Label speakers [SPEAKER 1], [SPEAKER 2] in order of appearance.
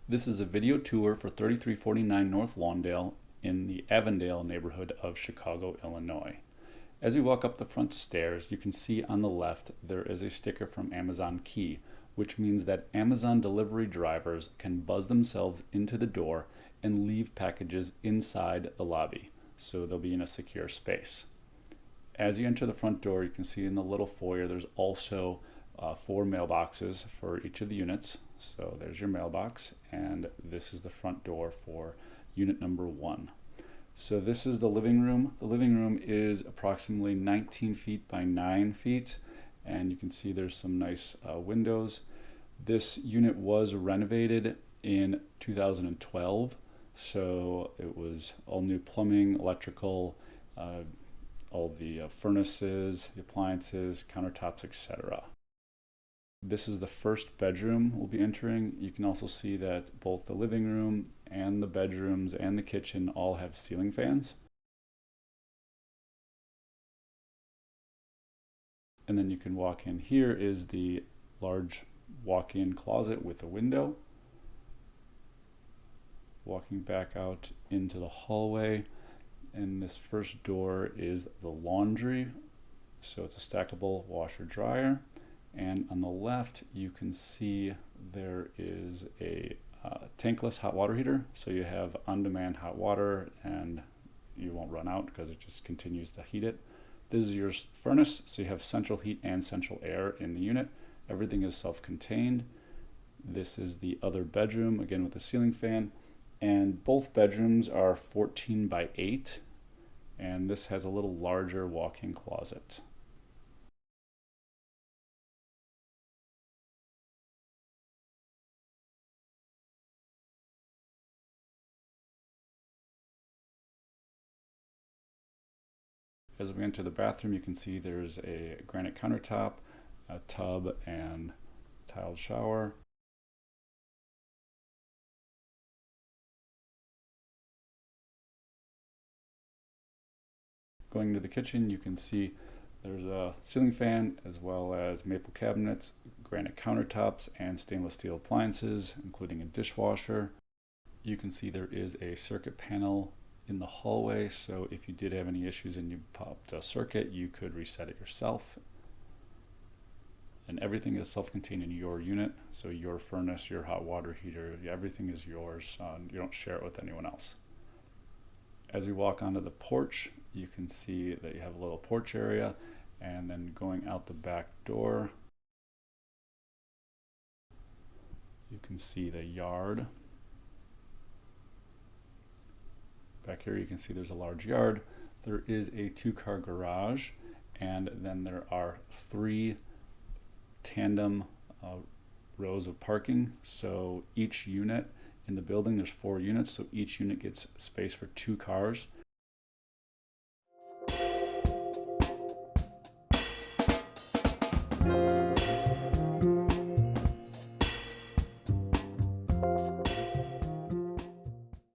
[SPEAKER 1] This is a video tour for 3349 North Lawndale in the Avondale neighborhood of Chicago, Illinois. As we walk up the front stairs, you can see on the left there is a sticker from Amazon Key, which means that Amazon delivery drivers can buzz themselves into the door and leave packages inside the lobby, so they'll be in a secure space. As you enter the front door, you can see in the little foyer there's also 4 mailboxes for each of the units. So there's your mailbox, and this is the front door for unit number 1. So this is the living room. The living room is approximately 19 feet by 9 feet, and you can see there's some nice windows. This unit was renovated in 2012, so it was all new plumbing, electrical, all the furnaces, the appliances, countertops, etc. This is the first bedroom we'll be entering. You can also see that both the living room and the bedrooms and the kitchen all have ceiling fans. And then you can walk in. Here is the large walk-in closet with a window. Walking back out into the hallway, and this first door is the laundry. So it's a stackable washer dryer. And on the left, you can see there is a tankless hot water heater. So you have on-demand hot water, and you won't run out because it just continues to heat it. This is your furnace, so you have central heat and central air in the unit. Everything is self-contained. This is the other bedroom, again with a ceiling fan. And both bedrooms are 14 by 8. And this has a little larger walk-in closet. As we enter the bathroom, you can see there's a granite countertop, a tub, and tiled shower. Going into the kitchen, you can see there's a ceiling fan as well as maple cabinets, granite countertops, and stainless steel appliances, including a dishwasher. You can see there is a circuit panel in the hallway, so if you did have any issues and you popped a circuit, you could reset it yourself. And everything is self-contained in your unit, so your furnace, your hot water heater, everything is yours. You don't share it with anyone else. As we walk onto the porch, you can see that you have a little porch area, and then going out the back door, you can see the yard. Back here you can see there's a large yard. There is a 2-car garage, and then there are 3 tandem rows of parking. So each unit in the building, there's 4 units, so each unit gets space for 2 cars.